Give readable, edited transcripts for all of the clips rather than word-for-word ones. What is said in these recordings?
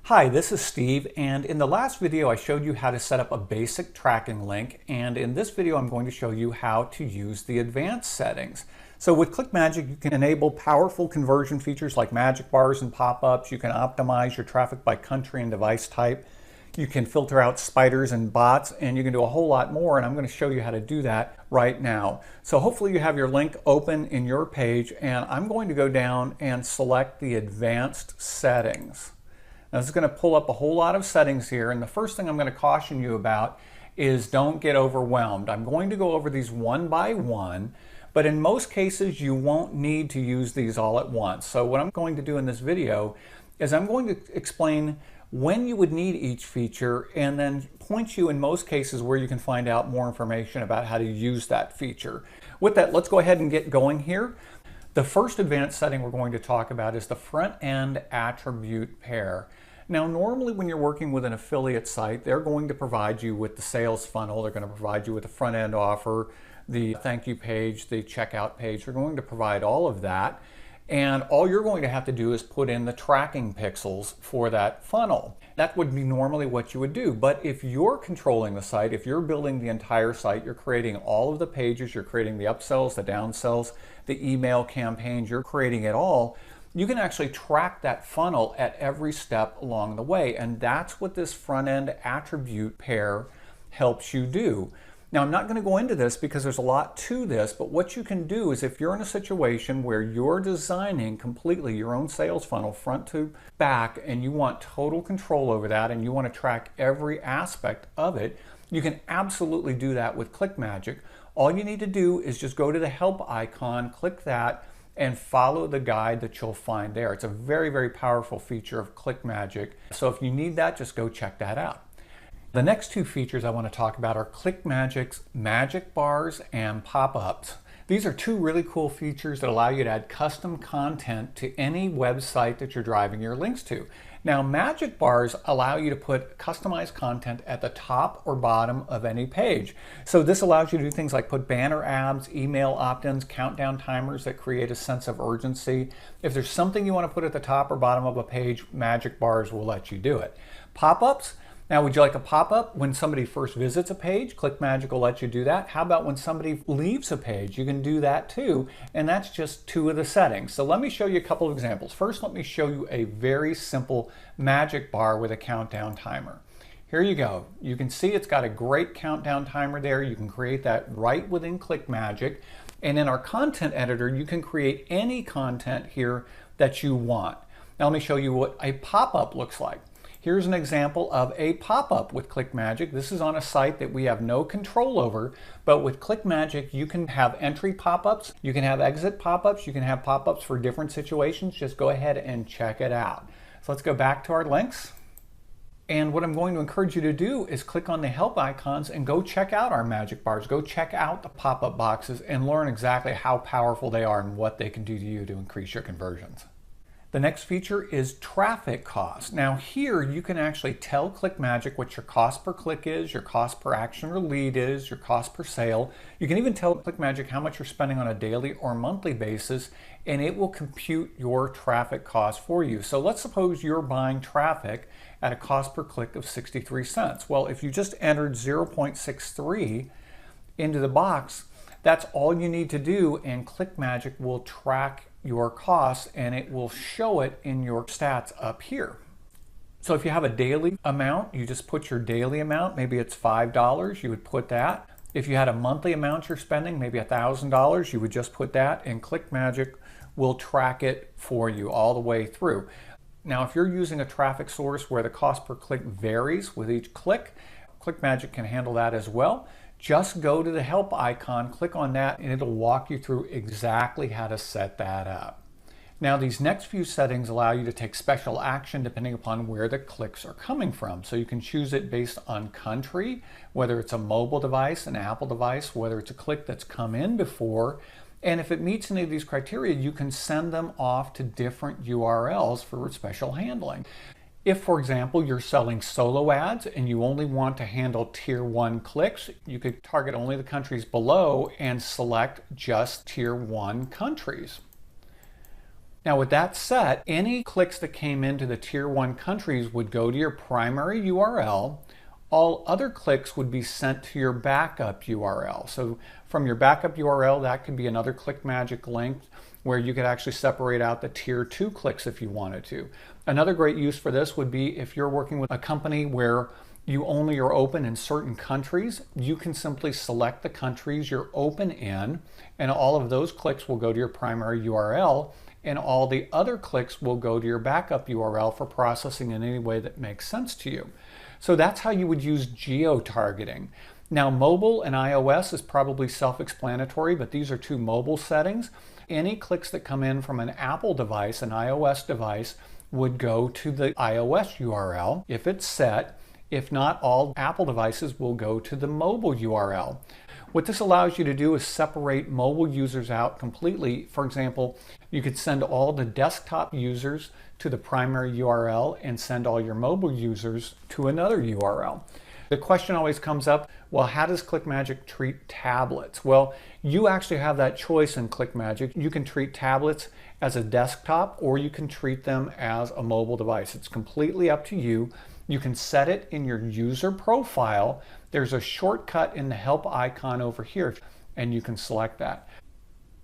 Hi, this is Steve, and in the last video I showed you how to set up a basic tracking link, and in this video I'm going to show you how to use the advanced settings. So with ClickMagick you can enable powerful conversion features like magic bars and pop-ups. You can optimize your traffic by country and device type. You can filter out spiders and bots, and you can do a whole lot more, and I'm going to show you how to do that right now. So hopefully you have your link open in your page, and I'm going to go down and select the advanced settings. Now this is going to pull up a whole lot of settings here, and the first thing I'm going to caution you about is don't get overwhelmed. I'm going to go over these one by one, but in most cases you won't need to use these all at once. So what I'm going to do in this video is I'm going to explain when you would need each feature and then point you in most cases where you can find out more information about how to use that feature. With that, let's go ahead and get going here. The first advanced setting we're going to talk about is the front end attribute pair. Now normally when you're working with an affiliate site, they're going to provide you with the sales funnel, they're going to provide you with the front end offer, the thank you page, the checkout page. They're going to provide all of that, and all you're going to have to do is put in the tracking pixels for that funnel. That would be normally what you would do, but if you're controlling the site, if you're building the entire site, you're creating all of the pages, you're creating the upsells, the downsells, the email campaigns, you're creating it all, you can actually track that funnel at every step along the way, and that's what this front end attribute pair helps you do. Now I'm not going to go into this because there's a lot to this, but what you can do is if you're in a situation where you're designing completely your own sales funnel front to back and you want total control over that and you want to track every aspect of it, you can absolutely do that with ClickMagick. All you need to do is just go to the help icon, click that, and follow the guide that you'll find there. It's a very, very powerful feature of ClickMagick. So if you need that, just go check that out. The next two features I want to talk about are ClickMagick's magic bars and pop-ups. These are two really cool features that allow you to add custom content to any website that you're driving your links to. Now, magic bars allow you to put customized content at the top or bottom of any page. So this allows you to do things like put banner ads, email opt-ins, countdown timers that create a sense of urgency. If there's something you want to put at the top or bottom of a page, magic bars will let you do it. Pop-ups. Now, would you like a pop-up when somebody first visits a page? ClickMagick will let you do that. How about when somebody leaves a page? You can do that too, and that's just two of the settings. So let me show you a couple of examples. First, let me show you a very simple magic bar with a countdown timer. Here you go. You can see it's got a great countdown timer there. You can create that right within ClickMagick. And in our content editor, you can create any content here that you want. Now, let me show you what a pop-up looks like. Here's an example of a pop-up with ClickMagick. This is on a site that we have no control over, but with ClickMagick you can have entry pop-ups, you can have exit pop-ups, you can have pop-ups for different situations. Just go ahead and check it out. So let's go back to our links. And what I'm going to encourage you to do is click on the help icons and go check out our magic bars. Go check out the pop-up boxes and learn exactly how powerful they are and what they can do to you to increase your conversions. The next feature is traffic cost. Now here you can actually tell ClickMagick what your cost per click is, your cost per action or lead is, your cost per sale. You can even tell ClickMagick how much you're spending on a daily or monthly basis, and it will compute your traffic cost for you. So let's suppose you're buying traffic at a cost per click of 63 cents. Well, if you just entered 0.63 into the box, that's all you need to do, and ClickMagick will track your costs and it will show it in your stats up here. So if you have a daily amount, you just put your daily amount. Maybe it's $5, you would put that. If you had a monthly amount you're spending, maybe $1,000, you would just put that, and ClickMagick will track it for you all the way through. Now, if you're using a traffic source where the cost per click varies with each click, ClickMagick can handle that as well. Just go to the help icon, click on that, and it'll walk you through exactly how to set that up. Now, these next few settings allow you to take special action depending upon where the clicks are coming from. So you can choose it based on country, whether it's a mobile device, an Apple device, whether it's a click that's come in before. And if it meets any of these criteria, you can send them off to different URLs for special handling. If, for example, you're selling solo ads and you only want to handle tier 1 clicks, you could target only the countries below and select just tier 1 countries. Now with that set, any clicks that came into the tier 1 countries would go to your primary URL. All other clicks would be sent to your backup URL. So from your backup URL, that could be another ClickMagick link where you could actually separate out the tier 2 clicks if you wanted to. Another great use for this would be if you're working with a company where you only are open in certain countries, you can simply select the countries you're open in, and all of those clicks will go to your primary URL, and all the other clicks will go to your backup URL for processing in any way that makes sense to you. So that's how you would use geo-targeting. Now mobile and iOS is probably self-explanatory, but these are two mobile settings. Any clicks that come in from an Apple device, an iOS device, would go to the iOS URL if it's set. If not, all Apple devices will go to the mobile URL. What this allows you to do is separate mobile users out completely. For example, you could send all the desktop users to the primary URL and send all your mobile users to another URL. The question always comes up, well, how does ClickMagick treat tablets? Well, you actually have that choice in ClickMagick. You can treat tablets as a desktop or you can treat them as a mobile device. It's completely up to you. You can set it in your user profile. There's a shortcut in the help icon over here, and you can select that.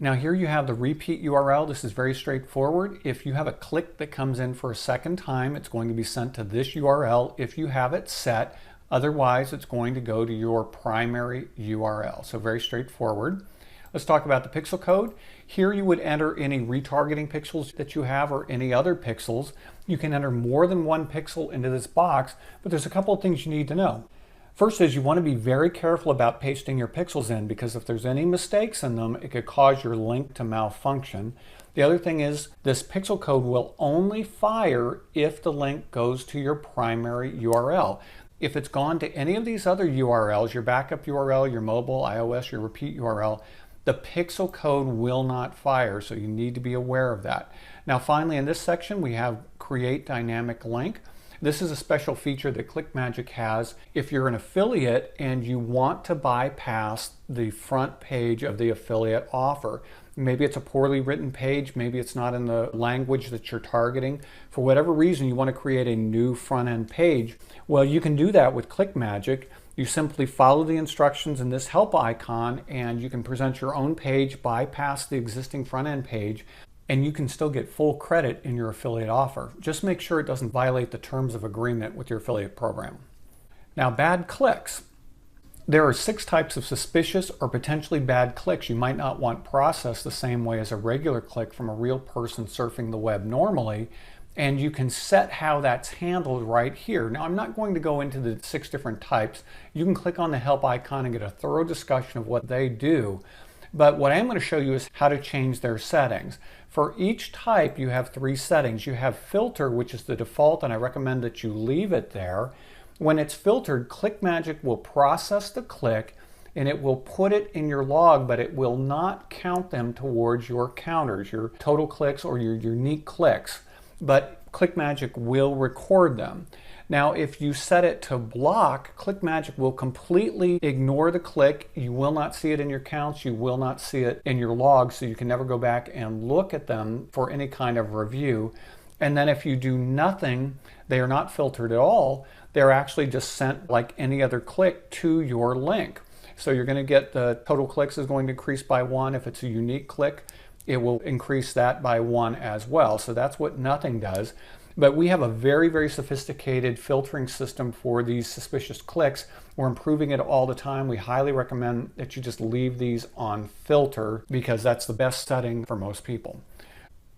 Now here you have the repeat URL. This is very straightforward. If you have a click that comes in for a second time, it's going to be sent to this URL if you have it set. Otherwise, it's going to go to your primary URL. So very straightforward. Let's talk about the pixel code. Here you would enter any retargeting pixels that you have or any other pixels. You can enter more than one pixel into this box, but there's a couple of things you need to know. First is you want to be very careful about pasting your pixels in, because if there's any mistakes in them, it could cause your link to malfunction. The other thing is this pixel code will only fire if the link goes to your primary URL. If it's gone to any of these other URLs, your backup URL, your mobile, iOS, your repeat URL, the pixel code will not fire, so you need to be aware of that. Now finally, in this section, we have Create Dynamic Link. This is a special feature that ClickMagick has if you're an affiliate and you want to bypass the front page of the affiliate offer. Maybe it's a poorly written page, maybe it's not in the language that you're targeting. For whatever reason, you want to create a new front-end page. Well, you can do that with ClickMagick. You simply follow the instructions in this help icon and you can present your own page, bypass the existing front-end page, and you can still get full credit in your affiliate offer. Just make sure it doesn't violate the terms of agreement with your affiliate program. Now, bad clicks. There are 6 types of suspicious or potentially bad clicks you might not want processed the same way as a regular click from a real person surfing the web normally, and you can set how that's handled right here. Now, I'm not going to go into the 6 different types. You can click on the help icon and get a thorough discussion of what they do. But what I'm going to show you is how to change their settings. For each type, you have 3 settings. You have filter, which is the default, and I recommend that you leave it there. When it's filtered, ClickMagick will process the click and it will put it in your log, but it will not count them towards your counters, your total clicks or your unique clicks. But ClickMagick will record them. Now, if you set it to block, ClickMagick will completely ignore the click. You will not see it in your counts. You will not see it in your logs, so you can never go back and look at them for any kind of review. And then if you do nothing, they are not filtered at all. They're actually just sent like any other click to your link. So you're going to get the total clicks is going to increase by 1. If it's a unique click, it will increase that by 1 as well. So that's what nothing does. But we have a very, very sophisticated filtering system for these suspicious clicks. We're improving it all the time. We highly recommend that you just leave these on filter because that's the best setting for most people.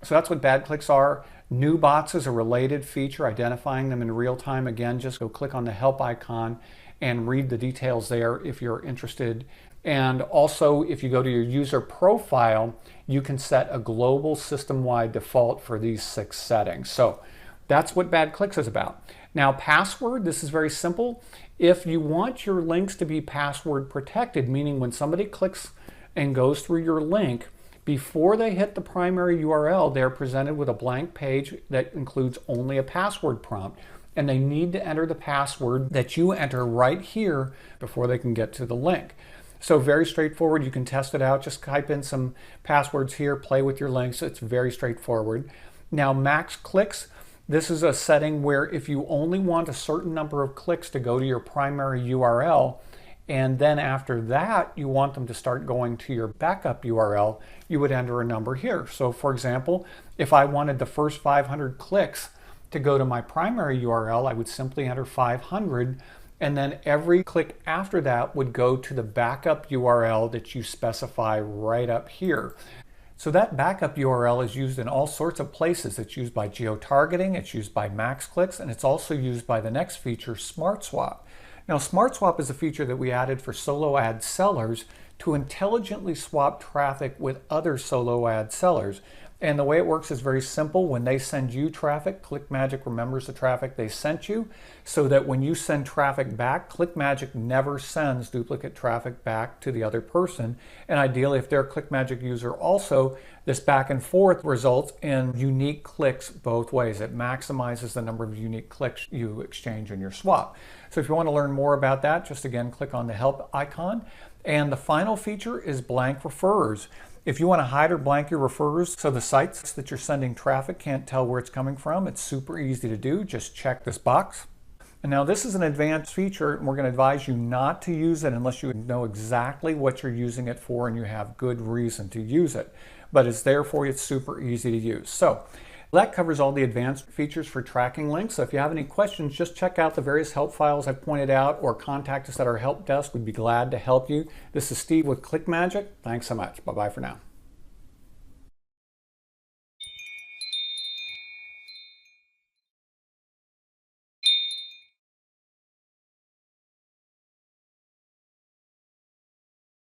So that's what bad clicks are. New bots is a related feature, identifying them in real time. Again, just go click on the help icon and read the details there if you're interested. And also, if you go to your user profile, you can set a global system-wide default for these 6 settings. So that's what bad clicks is about. Now, password, this is very simple. If you want your links to be password protected, meaning when somebody clicks and goes through your link, before they hit the primary URL, they're presented with a blank page that includes only a password prompt, and they need to enter the password that you enter right here before they can get to the link. So very straightforward. You can test it out. Just type in some passwords here, play with your links. It's very straightforward. Now, max clicks. This is a setting where if you only want a certain number of clicks to go to your primary URL, and then after that you want them to start going to your backup URL, you would enter a number here. So for example, if I wanted the first 500 clicks to go to my primary URL, I would simply enter 500, and then every click after that would go to the backup URL that you specify right up here. So that backup URL is used in all sorts of places. It's used by geo-targeting, it's used by max clicks, and it's also used by the next feature, Smart Swap. Now, Smart Swap is a feature that we added for solo ad sellers to intelligently swap traffic with other solo ad sellers. And the way it works is very simple. When they send you traffic, ClickMagick remembers the traffic they sent you, so that when you send traffic back, ClickMagick never sends duplicate traffic back to the other person. And ideally, if they're a ClickMagick user also, this back and forth results in unique clicks both ways. It maximizes the number of unique clicks you exchange in your swap. So if you want to learn more about that, just again, click on the help icon. And the final feature is blank referrers. If you want to hide or blank your referrers so the sites that you're sending traffic can't tell where it's coming from, it's super easy to do. Just check this box. And now this is an advanced feature, and we're going to advise you not to use it unless you know exactly what you're using it for and you have good reason to use it. But it's there for you. It's super easy to use. So that covers all the advanced features for tracking links. So if you have any questions, just check out the various help files I've pointed out or contact us at our help desk. We'd be glad to help you. This is Steve with ClickMagick. Thanks so much. Bye-bye for now.